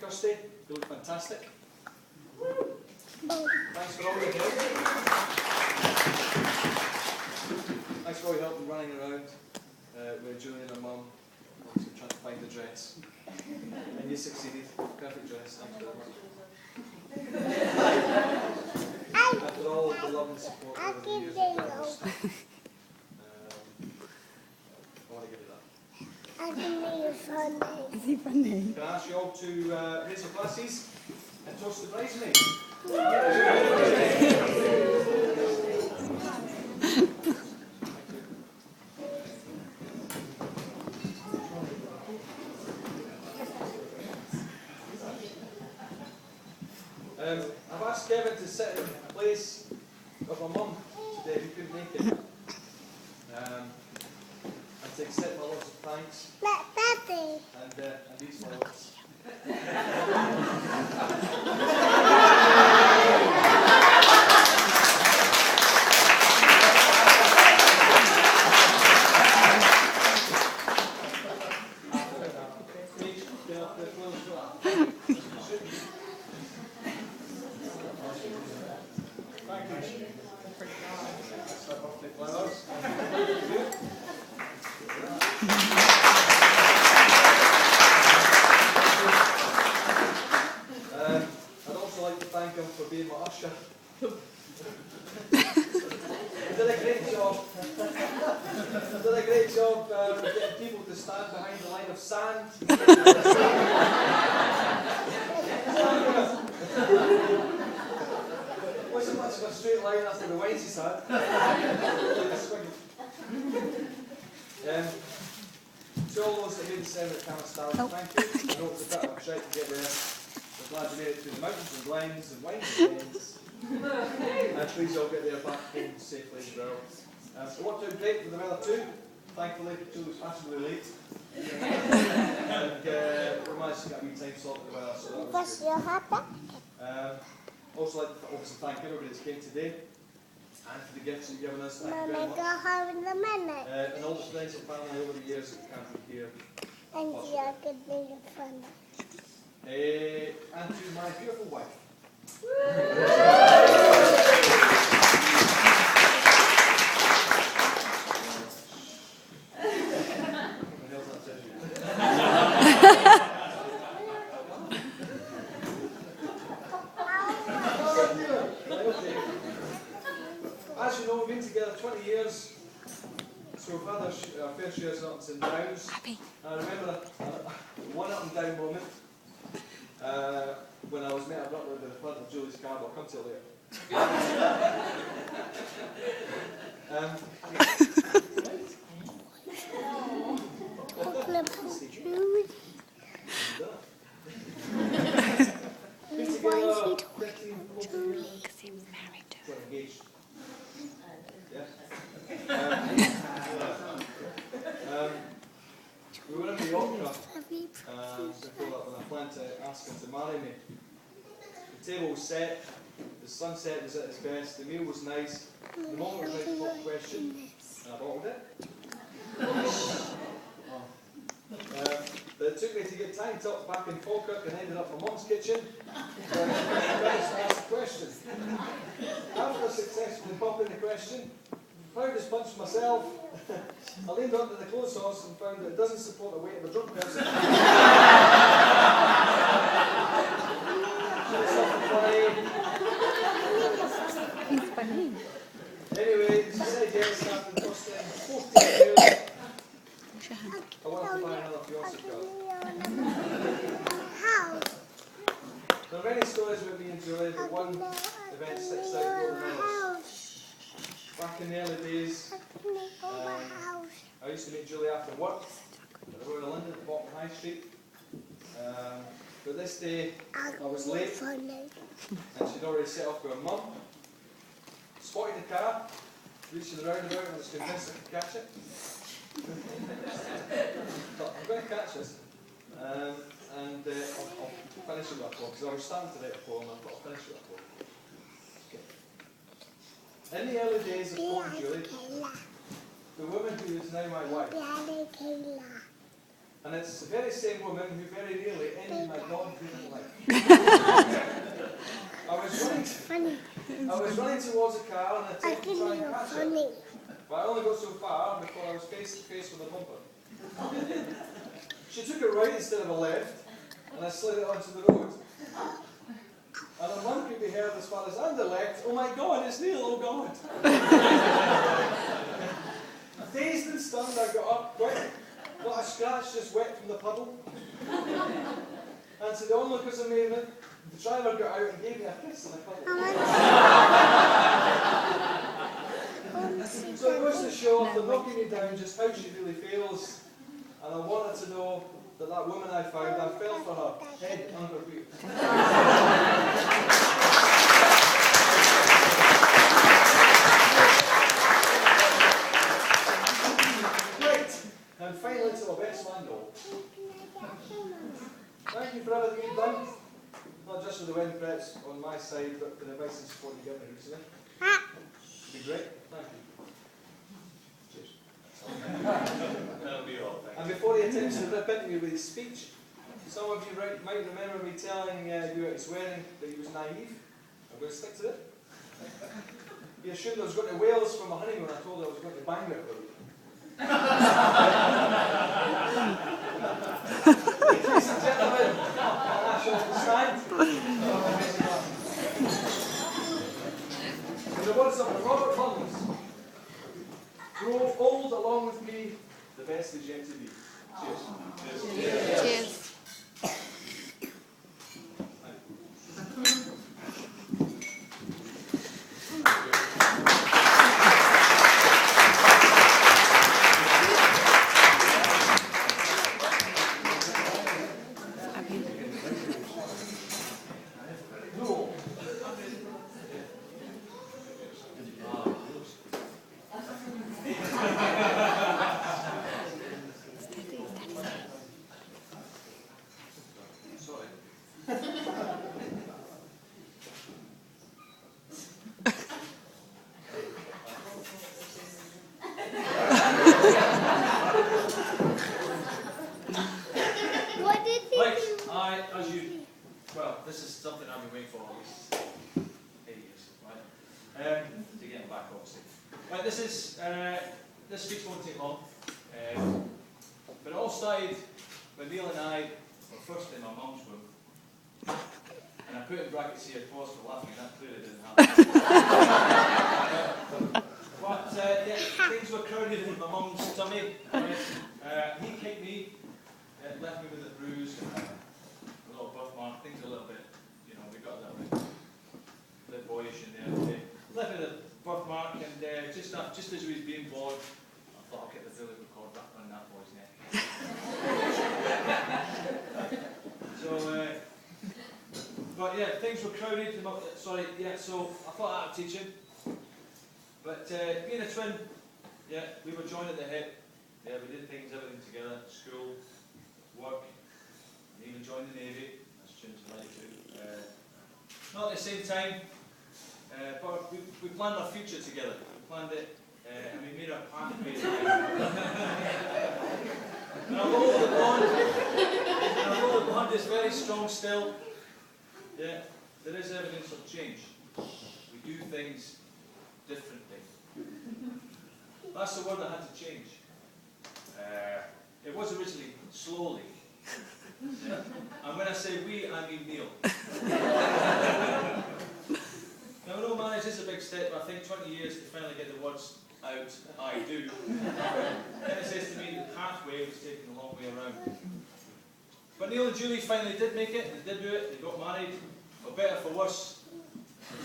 Kirsty, you look fantastic. Thanks for all your help. Thanks for all your help in running around with Julie and her mum, obviously trying to find the dress. And you succeeded. Perfect dress. Thank you very much. After all the love and support over the years, I want to give you that. I can make it funny. Is he funny? Can I ask you all to raise your glasses and toast the bridesmaid? I've asked Kevin to sit in place of my mum today who couldn't make it. And to accept my lots of thanks. Daddy. And these flowers. I'd also like to thank him for being my usher. He did a great job. Getting people to stand behind the line of sand. It wasn't much of a straight line after the wines he's had. To all those that made the sound at Camera Stars, thank you. I know it's a bit of a shout to get there. We're glad you made it through the mountains and glens and wines and lanes. And please all get there back home safely as well. It worked out great with the weather too. Thankfully, Julie was fashionably late. And we managed to get a wee time slot with the weather, so that was good. Also like to obviously thank everybody that came today. And for the gifts you've given us, thank you very much. And all the friends and family over the years that can't be here. And you're going to make it funny. And to my beautiful wife. As you know, we've been together 20 years, so we've had our fair share of ups and downs. I remember one up and down moment when I was met abruptly with the front of Julie's car, but I'll come to it later. Why is he talking to Julie? Because he was married to her. We're engaged. Yeah. We were in the opera before that when I planned to ask him to marry me. The table was set, the sunset was at its best, the meal was nice, the moment was right to pop the question, and I bottled it. But it took me to get time tucked back in Falkirk and ended up in my mum's kitchen. Where I asked the question. After successfully popping the question, proud as punch myself, I leaned onto the clothes horse and found that it doesn't support the weight of a drunk person. He's funny. Anyway, she said yes after the first 14 years. I wanted to buy another fiance card. There are many stories about me and Julie, but one event sticks out more than others. Back in the early days, I used to meet Julie after work at the Royal London at the bottom of High Street. But this day, I was late, and she'd already set off with her mum. Spotted the car, reached the roundabout, and was convinced I could catch it. Thought, I'm going to catch this. I'll finish with that poem, because I was starting to write a poem, and I thought I'll finish with that poem. Okay. In the early days of Poem Julie, the woman who is now my wife And it's the very same woman who very nearly ended my God-given life. I was running towards a car and I I attempted can to try be and catch her. funny. But I only got so far before I was face to face with a bumper. She took a right instead of a left, and I slid it onto the road. And a mum could be heard as far as and the left. Oh my God, it's Neal, oh God. Dazed and stunned, I got up quick, got a scratch just wet from the puddle. And to the onlookers' amazement, the driver got out and gave me a kiss and a cuddle. So it goes to show off the knocking me down just how she really feels. And I wanted to know that that woman I found, I fell for her, head under feet. Right, and finally to my best man, Noel. Thank you for everything you've done. Not just for the wedding preps on my side, but for the advice and support you gave me recently. It's been great. Thank you. Cheers. That'll be all. And before he attempts to rip into me with his speech, some of you might remember me telling you at his wedding that he was naive. I'm going to stick to it. He assumed I was going to Wales for my honeymoon. I told her I was going to Bangor for a week. Ladies and gentlemen, I shall stand. In the words of Robert Burns, grow old along with me, the best is yet to be. Cheers. Cheers. What did he Right, do? well, this is something I've been waiting for at least 8 years, right? To get him back, obviously. Right, this speech won't take long. But it all started when Neal and I were first in my mum's room. And I put in brackets here, pause for laughing, that clearly didn't happen. But yeah, things were crowded in my mum's tummy. Right? He kicked me, left me with a bruise and a little birthmark. Things a little bit, we got a little bit boyish in there. Left me with a birthmark, and just as he was being born, I thought I'll get the billy record wrapped around that boy's neck. But yeah, things were crowded. So I thought I would teach him. But being a twin, yeah, we were joined at the hip. Yeah, we did everything together, school, work, and even joined the Navy, as twins like to. Not at the same time, but we planned our future together. We planned it, and we made our pathway together. And although the bond is very strong still, yeah, there is evidence of change. We do things differently. That's the word that had to change. It was originally slowly. Yeah. And when I say we, I mean Neal. Now, I know marriage is a big step, but I think 20 years to finally get the words out, I do. Then it says to me the pathway was taking a long way around. But Neal and Julie finally did make it, they did do it, they got married, for better, for worse.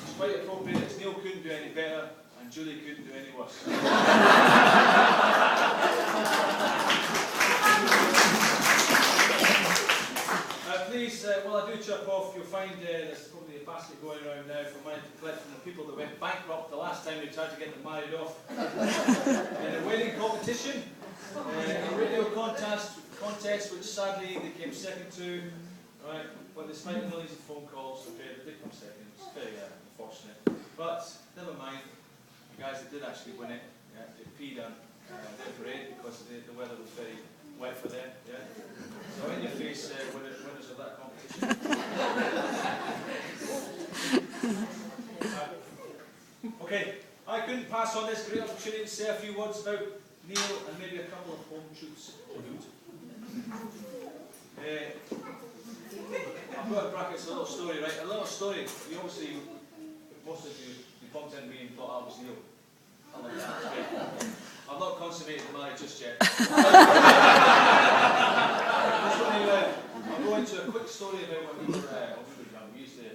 It's quite appropriate, as Neal couldn't do any better, and Julie couldn't do any worse. Please, while I do chop off, you'll find there's probably a basket going around now for money to collect from the people that went bankrupt the last time they tried to get them married off. In a wedding competition, a radio contest which sadly they came second to, right? But despite millions of phone calls, okay, they did come second. It's very unfortunate. But never mind, the guys that did actually win it, they peed on their parade because the weather was very wet for them, yeah. So in your face, winners of that competition. Okay, I couldn't pass on this great opportunity to say a few words about Neal and maybe a couple of home truths. I've got in brackets a little story, right? A little story. You obviously, most of you bumped into me and thought I was Neal. I love that. That's great. I've not consummated the marriage just yet. I'm going to a quick story about when we were young. We used to